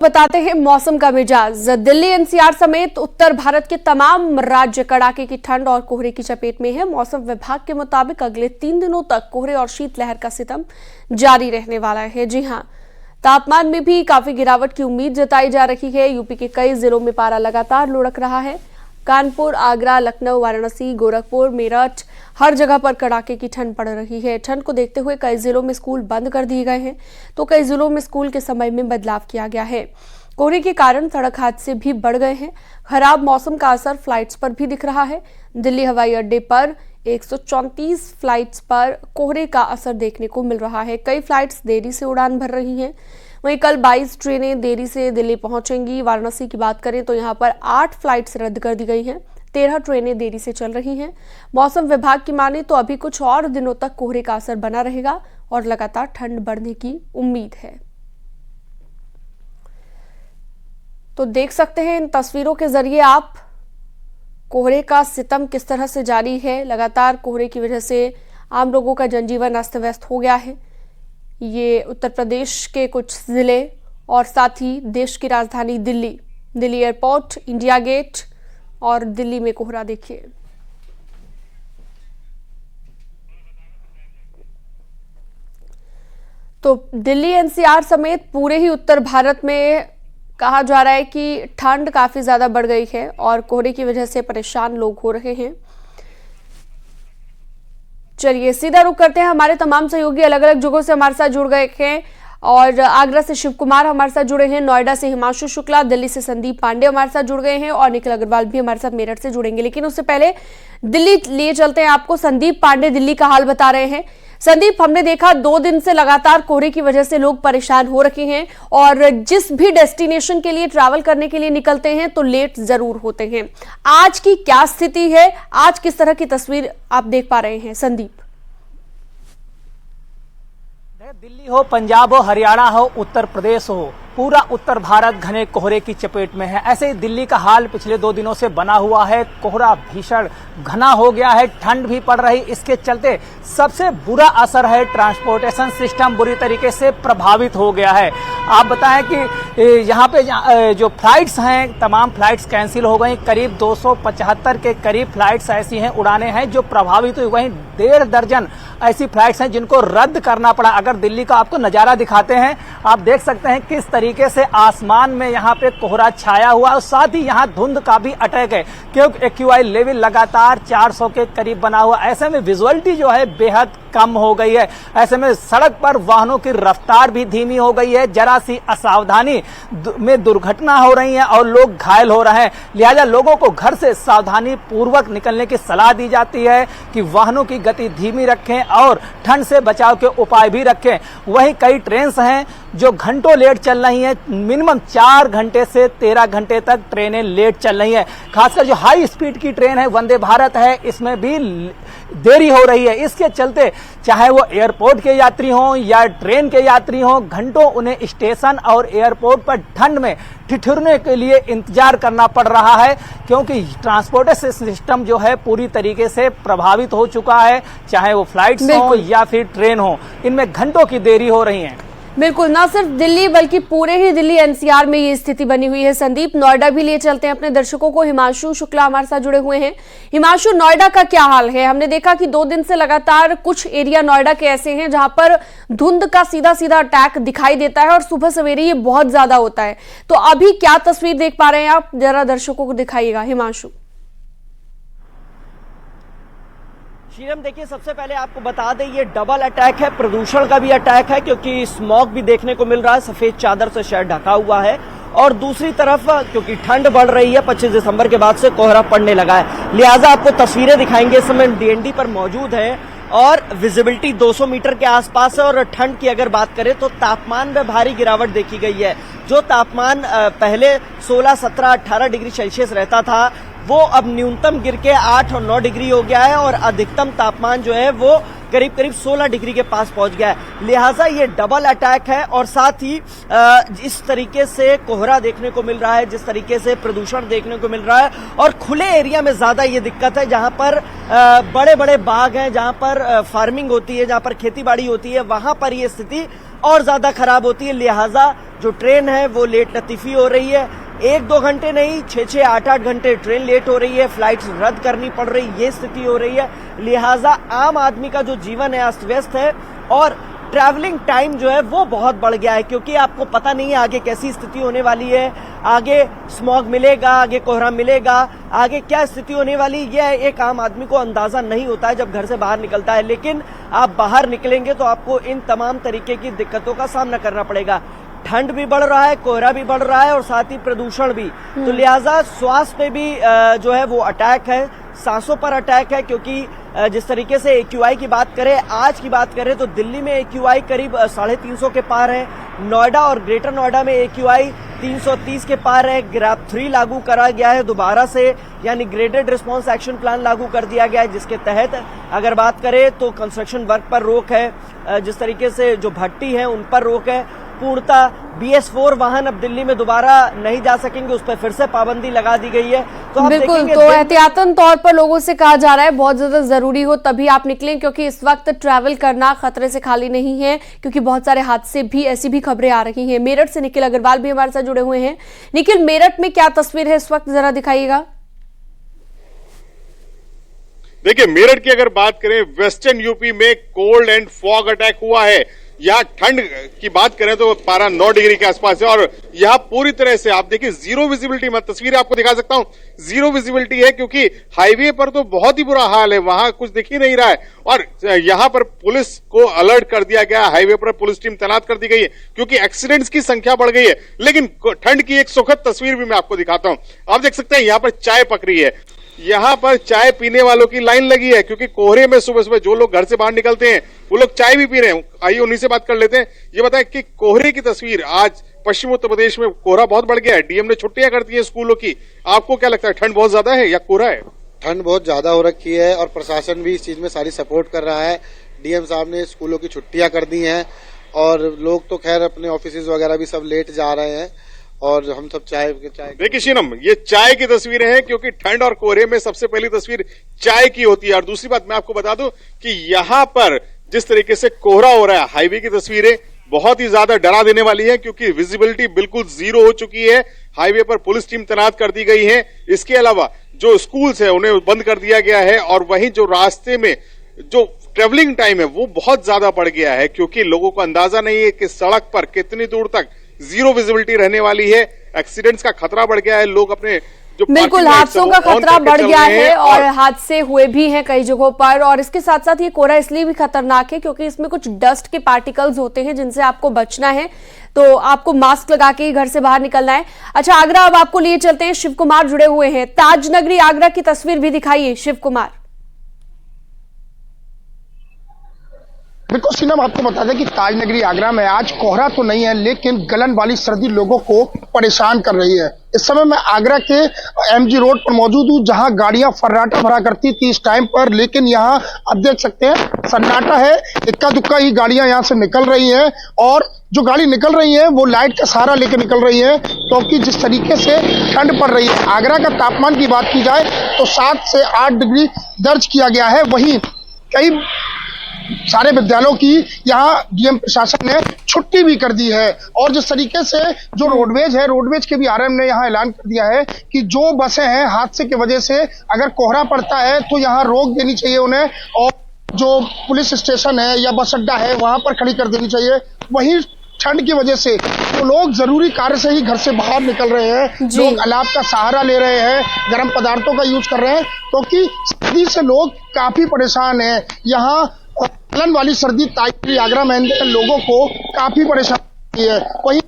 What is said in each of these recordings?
बताते हैं मौसम का मिजाज। दिल्ली एनसीआर समेत उत्तर भारत के तमाम राज्य कड़ाके की ठंड और कोहरे की चपेट में है। मौसम विभाग के मुताबिक अगले 3 दिनों तक कोहरे और शीतलहर का सितम जारी रहने वाला है। जी हां, तापमान में भी काफी गिरावट की उम्मीद जताई जा रही है। यूपी के कई जिलों में पारा लगातार लुढ़क रहा है। कानपुर, आगरा, लखनऊ, वाराणसी, गोरखपुर, मेरठ, हर जगह पर कड़ाके की ठंड पड़ रही है। ठंड को देखते हुए कई जिलों में स्कूल बंद कर दिए गए हैं, तो कई जिलों में स्कूल के समय में बदलाव किया गया है। कोहरे के कारण सड़क हादसे भी बढ़ गए हैं। खराब मौसम का असर फ्लाइट्स पर भी दिख रहा है। दिल्ली हवाई अड्डे पर 134 फ्लाइट्स पर कोहरे का असर देखने को मिल रहा है। कई फ्लाइट्स देरी से उड़ान भर रही हैं। वहीं कल 22 ट्रेनें देरी से दिल्ली पहुंचेंगी। वाराणसी की बात करें तो यहां पर 8 फ्लाइट्स रद्द कर दी गई हैं। 13 ट्रेनें देरी से चल रही हैं। मौसम विभाग की माने तो अभी कुछ और दिनों तक कोहरे का असर बना रहेगा और लगातार ठंड बढ़ने की उम्मीद है। तो देख सकते हैं इन तस्वीरों के जरिए आप कोहरे का सितम किस तरह से जारी है। लगातार कोहरे की वजह से आम लोगों का जनजीवन अस्त व्यस्त हो गया है। ये उत्तर प्रदेश के कुछ जिले और साथ ही देश की राजधानी दिल्ली एयरपोर्ट, इंडिया गेट और दिल्ली में कोहरा देखिए। तो दिल्ली एनसीआर समेत पूरे ही उत्तर भारत में कहा जा रहा है कि ठंड काफी ज्यादा बढ़ गई है और कोहरे की वजह से परेशान लोग हो रहे हैं। चलिए सीधा रुख करते हैं। हमारे तमाम सहयोगी अलग अलग जगहों से हमारे साथ जुड़ गए हैं और आगरा से शिव कुमार हमारे साथ जुड़े हैं, नोएडा से हिमांशु शुक्ला, दिल्ली से संदीप पांडे हमारे साथ जुड़ गए हैं और निखिल अग्रवाल भी हमारे साथ मेरठ से जुड़ेंगे। लेकिन उससे पहले दिल्ली लिए चलते हैं आपको। संदीप पांडे दिल्ली का हाल बता रहे हैं। संदीप, हमने देखा 2 दिन से लगातार कोहरे की वजह से लोग परेशान हो रखे हैं और जिस भी डेस्टिनेशन के लिए ट्रैवल करने के लिए निकलते हैं तो लेट जरूर होते हैं। आज की क्या स्थिति है, आज किस तरह की तस्वीर आप देख पा रहे हैं संदीप? दिल्ली हो, पंजाब हो, हरियाणा हो, उत्तर प्रदेश हो, पूरा उत्तर भारत घने कोहरे की चपेट में है। ऐसे ही दिल्ली का हाल पिछले 2 दिनों से बना हुआ है। कोहरा भीषण घना हो गया है, ठंड भी पड़ रही। इसके चलते सबसे बुरा असर है, ट्रांसपोर्टेशन सिस्टम बुरी तरीके से प्रभावित हो गया है। आप बताएं कि यहाँ पे जो फ्लाइट्स हैं, तमाम फ्लाइट्स कैंसिल हो गई। करीब 275 के करीब फ्लाइट्स ऐसी हैं, उड़ानें हैं जो प्रभावित हुई। वहीं 1.5 दर्जन ऐसी फ्लाइट्स हैं जिनको रद्द करना पड़ा। अगर दिल्ली का आपको नजारा दिखाते हैं, आप देख सकते हैं किस तरीके से आसमान में यहाँ पे कोहरा छाया हुआ और साथ ही यहाँ धुंध का भी अटैक है, क्योंकि एक्यूआई लेवल लगातार 400 के करीब बना हुआ। ऐसे में विजुअलिटी जो है बेहद कम हो गई है। ऐसे में सड़क पर वाहनों की रफ्तार भी धीमी हो गई है। जरा सी असावधानी में दुर्घटना हो रही है और लोग घायल हो रहे हैं। लिहाजा लोगों को घर से सावधानी पूर्वक निकलने की सलाह दी जाती है कि वाहनों की गति धीमी रखें और ठंड से बचाव के उपाय भी रखें। वहीं कई ट्रेन हैं जो घंटों लेट चल रही हैं। मिनिमम 4 घंटे से 13 घंटे तक ट्रेनें लेट चल रही हैं। खासकर जो हाई स्पीड की ट्रेन है, वंदे भारत है, इसमें भी देरी हो रही है। इसके चलते चाहे वो एयरपोर्ट के यात्री हों या ट्रेन के यात्री हों, घंटों उन्हें स्टेशन और एयरपोर्ट पर ठंड में ठिठुरने के लिए इंतजार करना पड़ रहा है, क्योंकि ट्रांसपोर्टेशन सिस्टम जो है पूरी तरीके से प्रभावित हो चुका है। चाहे वो फ्लाइट्स हो या फिर ट्रेन हो, इनमें घंटों की देरी हो रही है। बिल्कुल, ना सिर्फ दिल्ली बल्कि पूरे ही दिल्ली एनसीआर में ये स्थिति बनी हुई है। संदीप, नोएडा भी लिए चलते हैं अपने दर्शकों को। हिमांशु शुक्ला हमारे साथ जुड़े हुए हैं। हिमांशु, नोएडा का क्या हाल है? हमने देखा कि 2 दिन से लगातार कुछ एरिया नोएडा के ऐसे हैं जहां पर धुंध का सीधा सीधा अटैक दिखाई देता है और सुबह सवेरे ये बहुत ज्यादा होता है। तो अभी क्या तस्वीर देख पा रहे हैं आप? जरा दर्शकों को दिखाइएगा हिमांशु। शीरम, देखिए सबसे पहले आपको बता दें ये डबल अटैक है, प्रदूषण का भी अटैक है क्योंकि स्मॉग भी देखने को मिल रहा है, सफेद चादर से शहर ढका हुआ है। और दूसरी तरफ क्योंकि ठंड बढ़ रही है, 25 दिसंबर के बाद से कोहरा पड़ने लगा है। लिहाजा आपको तस्वीरें दिखाएंगे। इस समय डीएनडी पर मौजूद है और विजिबिलिटी 200 मीटर के आसपास है। और ठंड की अगर बात करें तो तापमान में भारी गिरावट देखी गई है। जो तापमान पहले 16, 17, 18 डिग्री सेल्सियस रहता था, वो अब न्यूनतम गिर के 8 और 9 डिग्री हो गया है और अधिकतम तापमान जो है वो करीब करीब 16 डिग्री के पास पहुंच गया है। लिहाजा ये डबल अटैक है और साथ ही इस तरीके से कोहरा देखने को मिल रहा है, जिस तरीके से प्रदूषण देखने को मिल रहा है और खुले एरिया में ज्यादा ये दिक्कत है, जहां पर बड़े बड़े बाग हैं, जहां पर फार्मिंग होती है, जहां पर खेती बाड़ी होती है, वहां पर ये स्थिति और ज्यादा खराब होती है। लिहाजा जो ट्रेन है वो लेट लतीफी हो रही है, 1-2 घंटे नहीं 6-6, 8-8 घंटे ट्रेन लेट हो रही है, फ्लाइट्स रद्द करनी पड़ रही, ये स्थिति हो रही है। लिहाजा आम आदमी का जो जीवन है अस्त व्यस्त है और ट्रैवलिंग टाइम जो है वो बहुत बढ़ गया है, क्योंकि आपको पता नहीं है आगे कैसी स्थिति होने वाली है, आगे स्मॉग मिलेगा, आगे कोहरा मिलेगा, आगे क्या स्थिति होने वाली है एक आम आदमी को अंदाजा नहीं होता है जब घर से बाहर निकलता है। लेकिन आप बाहर निकलेंगे तो आपको इन तमाम तरीके की दिक्कतों का सामना करना पड़ेगा। ठंड भी बढ़ रहा है, कोहरा भी बढ़ रहा है और साथ ही प्रदूषण भी, तो लिहाजा स्वास्थ्य पे भी जो है वो अटैक है, सांसों पर अटैक है। क्योंकि जिस तरीके से AQI की बात करें, आज की बात करें तो दिल्ली में AQI करीब 350 के पार है, नोएडा और ग्रेटर नोएडा में AQI 330 के पार है। ग्रैप 3 लागू करा गया है दोबारा से, यानी ग्रेडेड रिस्पांस एक्शन प्लान लागू कर दिया गया है, जिसके तहत अगर बात करें तो कंस्ट्रक्शन वर्क पर रोक है, जिस तरीके से जो भट्टी है उन पर रोक है। पूर्णतः BS4 वाहन अब दिल्ली में दोबारा नहीं जा सकेंगे, उस पर फिर से पाबंदी लगा दी गई है। तो बिल्कुल, तो एहतियातन तौर पर लोगों से कहा जा रहा है बहुत ज्यादा जरूरी हो तभी आप निकलें, क्योंकि इस वक्त ट्रैवल करना खतरे से खाली नहीं है, क्योंकि बहुत सारे हादसे भी, ऐसी भी खबरें आ रही हैं। मेरठ से निखिल अग्रवाल भी हमारे साथ जुड़े हुए हैं। निखिल, मेरठ में क्या तस्वीर है इस वक्त, जरा दिखाइएगा। देखिए, मेरठ की अगर बात करें, वेस्टर्न यूपी में कोल्ड एंड फॉग अटैक हुआ है। यहाँ ठंड की बात करें तो पारा 9 डिग्री के आसपास है और यहाँ पूरी तरह से आप देखिए जीरो विजिबिलिटी। मैं तस्वीरें आपको दिखा सकता हूँ, जीरो विजिबिलिटी है, क्योंकि हाईवे पर तो बहुत ही बुरा हाल है, वहां कुछ दिख ही नहीं रहा है। और यहाँ पर पुलिस को अलर्ट कर दिया गया, हाईवे पर पुलिस टीम तैनात कर दी गई है, क्योंकि एक्सीडेंट्स की संख्या बढ़ गई है। लेकिन ठंड की एक सुखद तस्वीर भी मैं आपको दिखाता हूँ। आप देख सकते हैं यहाँ पर चाय पक रही है, यहाँ पर चाय पीने वालों की लाइन लगी है, क्योंकि कोहरे में सुबह सुबह जो लोग घर से बाहर निकलते हैं वो लोग चाय भी पी रहे हैं। आइए उन्हीं से बात कर लेते हैं। ये बताएं कि कोहरे की तस्वीर, आज पश्चिम उत्तर प्रदेश में कोहरा बहुत बढ़ गया है, डीएम ने छुट्टियां कर दी है स्कूलों की। आपको क्या लगता है, ठंड बहुत ज्यादा है या कोहरा है? ठंड बहुत ज्यादा हो रखी है और प्रशासन भी इस चीज में सारी सपोर्ट कर रहा है। डीएम साहब ने स्कूलों की छुट्टियां कर दी हैं और लोग तो खैर अपने ऑफिस वगैरह भी सब लेट जा रहे हैं और हम सब चाय देखिए शीनम, ये चाय की तस्वीरें हैं, क्योंकि ठंड और कोहरे में सबसे पहली तस्वीर चाय की होती है। और दूसरी बात मैं आपको बता दूं कि यहाँ पर जिस तरीके से कोहरा हो रहा है, हाईवे की तस्वीरें बहुत ही ज्यादा डरा देने वाली है, क्योंकि विजिबिलिटी बिल्कुल जीरो हो चुकी है। हाईवे पर पुलिस टीम तैनात कर दी गई है। इसके अलावा जो स्कूल्स है उन्हें बंद कर दिया गया है और वहीं जो रास्ते में जो ट्रेवलिंग टाइम है वो बहुत ज्यादा बढ़ गया है, क्योंकि लोगों को अंदाजा नहीं है कि सड़क पर कितनी दूर तक जीरो विजिबिलिटी रहने वाली है। एक्सीडेंट्स का खतरा बढ़ गया है, लोग अपने जो बिल्कुल हादसों का खतरा बढ़ गया है और हादसे हुए भी हैं कई जगहों पर। और इसके साथ साथ ये कोहरा इसलिए भी खतरनाक है क्योंकि इसमें कुछ डस्ट के पार्टिकल्स होते हैं जिनसे आपको बचना है, तो आपको मास्क लगा के ही घर से बाहर निकलना है। अच्छा आगरा, अब आपको लिए चलते हैं, शिव कुमार जुड़े हुए हैं। ताज नगरी आगरा की तस्वीर भी दिखाइए शिव कुमार। बिल्कुल सीनम, आपको बता दें कि ताज नगरी आगरा में आज कोहरा तो नहीं है, लेकिन गलन वाली सर्दी लोगों को परेशान कर रही है। इस समय मैं आगरा के MG रोड पर मौजूद हूँ, जहां गाड़ियां फर्राटा भरा करती थी इस टाइम पर, लेकिन यहां आप देख सकते हैं सन्नाटा है। इक्का दुक्का ही गाड़ियां यहां से निकल रही हैं और जो गाड़ी निकल रही है वो लाइट का सहारा लेकर निकल रही है, क्योंकि जिस तरीके से ठंड पड़ रही है। आगरा का तापमान की बात की जाए तो 7 से 8 डिग्री दर्ज किया गया है। वहीं कई सारे विद्यालयों की यहाँ डीएम प्रशासन ने छुट्टी भी कर दी है। और जिस तरीके से जो रोडवेज है, रोडवेज के भी आरएम ने यहाँ ऐलान कर दिया है कि जो बसें हैं हादसे की वजह से अगर कोहरा पड़ता है तो यहाँ रोक देनी चाहिए उन्हें, और जो पुलिस स्टेशन है या बस अड्डा है वहां पर खड़ी कर देनी चाहिए। वहीं ठंड की वजह से तो लोग जरूरी कार्य से ही घर से बाहर निकल रहे हैं, लोग अलाव का सहारा ले रहे हैं, गर्म पदार्थों का यूज कर रहे हैं, क्योंकि सर्दी से लोग काफी परेशान हैं। यहाँ गलन वाली सर्दी ताज आगरा में लोगों को काफी परेशानी है। वहीं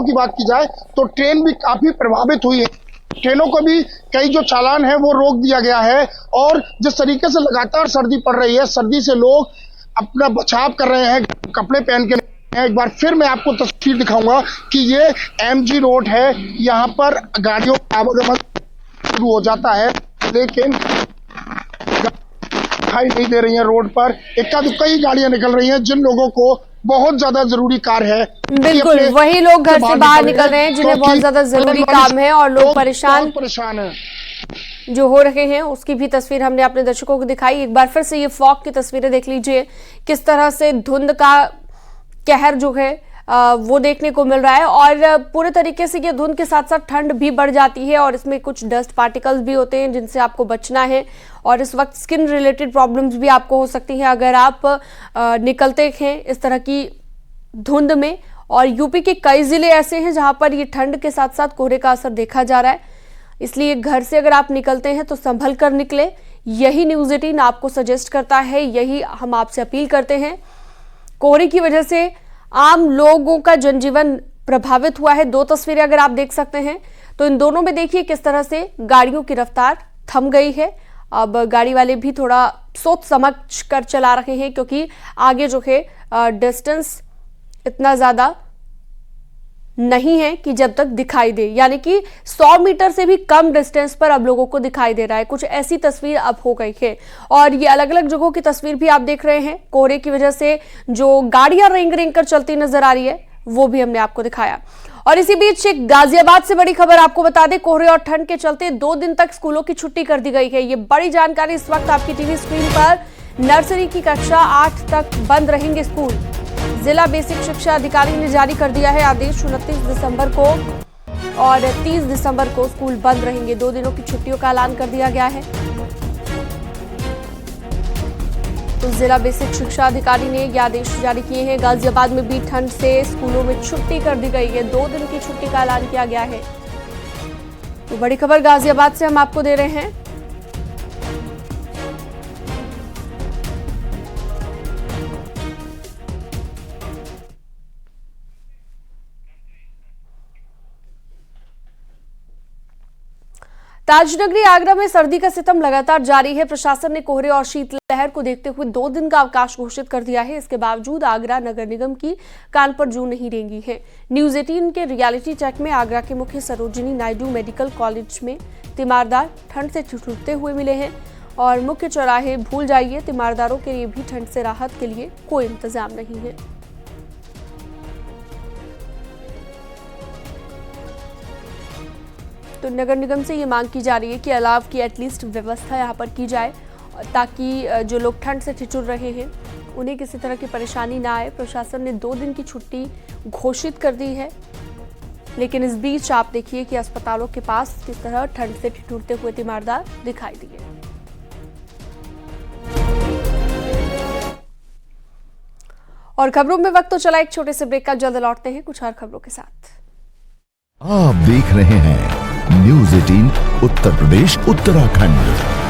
की बात की जाए तो ट्रेन भी काफी प्रभावित हुई है, ट्रेनों को भी कई जो चालान है वो रोक दिया गया है। और जिस तरीके से लगातार सर्दी पड़ रही है, सर्दी से लोग अपना बचाव कर रहे हैं, कपड़े पहन के। एक बार फिर मैं आपको तस्वीर दिखाऊंगा कि ये MG रोड है, यहाँ पर गाड़ियों का आवागमन शुरू हो जाता है, लेकिन दिखाई नहीं दे रही है रोड पर। इक्का दुक्का ही गाड़ियां निकल रही हैं जिन लोगों को बहुत ज्यादा जरूरी कार्य है। बिल्कुल वही लोग घर से बाहर निकल रहे हैं जिन्हें बहुत ज्यादा जरूरी काम है और लोग परेशान है जो हो रहे हैं, उसकी भी तस्वीर हमने अपने दर्शकों को दिखाई। एक बार फिर से ये फॉग की तस्वीरें देख लीजिए, किस तरह से धुंध का कहर जो है वो देखने को मिल रहा है। और पूरे तरीके से ये धुंध के साथ साथ ठंड भी बढ़ जाती है और इसमें कुछ डस्ट पार्टिकल्स भी होते हैं जिनसे आपको बचना है। और इस वक्त स्किन रिलेटेड प्रॉब्लम्स भी आपको हो सकती हैं अगर आप निकलते हैं इस तरह की धुंध में। और यूपी के कई जिले ऐसे हैं जहां पर ये ठंड के साथ साथ कोहरे का असर देखा जा रहा है, इसलिए घर से अगर आप निकलते हैं तो संभल कर निकले, यही न्यूज़ 18 आपको सजेस्ट करता है, यही हम आपसे अपील करते हैं। कोहरे की वजह से आम लोगों का जनजीवन प्रभावित हुआ है। दो तस्वीरें अगर आप देख सकते हैं तो इन दोनों में देखिए किस तरह से गाड़ियों की रफ्तार थम गई है। अब गाड़ी वाले भी थोड़ा सोच समझ कर चला रहे हैं क्योंकि आगे जो है डिस्टेंस इतना ज्यादा नहीं है कि जब तक दिखाई दे, यानी कि 100 मीटर से भी कम डिस्टेंस पर अब लोगों को दिखाई दे रहा है। कुछ ऐसी तस्वीर अब हो गई है और ये अलग अलग जगहों की तस्वीर भी आप देख रहे हैं। कोहरे की वजह से जो गाड़ियां रेंग रेंग कर चलती नजर आ रही है वो भी हमने आपको दिखाया। और इसी बीच एक गाजियाबाद से बड़ी खबर आपको बता दें, कोहरे और ठंड के चलते 2 दिन तक स्कूलों की छुट्टी कर दी गई है। ये बड़ी जानकारी इस वक्त आपकी टीवी स्क्रीन पर। नर्सरी की कक्षा 8 तक बंद रहेंगे स्कूल। जिला बेसिक शिक्षा अधिकारी ने जारी कर दिया है आदेश। 29 दिसंबर को और 30 दिसंबर को स्कूल बंद रहेंगे। 2 दिनों की छुट्टियों का ऐलान कर दिया गया है। तो जिला बेसिक शिक्षा अधिकारी ने ये आदेश जारी किए हैं। गाजियाबाद में भी ठंड से स्कूलों में छुट्टी कर दी गई है। 2 दिन की छुट्टी का ऐलान किया गया है। तो बड़ी खबर गाजियाबाद से हम आपको दे रहे हैं। ताजनगरी आगरा में सर्दी का सितम लगातार जारी है। प्रशासन ने कोहरे और शीतलहर को देखते हुए 2 दिन का अवकाश घोषित कर दिया है। इसके बावजूद आगरा नगर निगम की कान पर जू नहीं रेंगी है। न्यूज़ 18 के रियलिटी चेक में आगरा के मुख्य सरोजिनी नायडू मेडिकल कॉलेज में तीमारदार ठंड से ठिठुरते हुए मिले हैं और मुख्य चौराहे भूल जाइए, तीमारदारों के लिए भी ठंड से राहत के लिए कोई इंतजाम नहीं है। तो नगर निगम से ये मांग की जा रही है कि अलाव की एटलीस्ट व्यवस्था यहाँ पर की जाए ताकि जो लोग ठंड से ठिठुर रहे हैं उन्हें किसी तरह की परेशानी ना आए। प्रशासन ने 2 दिन की छुट्टी घोषित कर दी है, लेकिन इस बीच आप देखिए कि अस्पतालों के पास किस तरह ठंड से ठिठुरते हुए तीमारदार दिखाई दिए। और खबरों में वक्त तो चला एक छोटे से ब्रेक का, जल्द लौटते हैं कुछ और खबरों के साथ। आप देख रहे हैं न्यूज़ 18 उत्तर प्रदेश उत्तराखंड।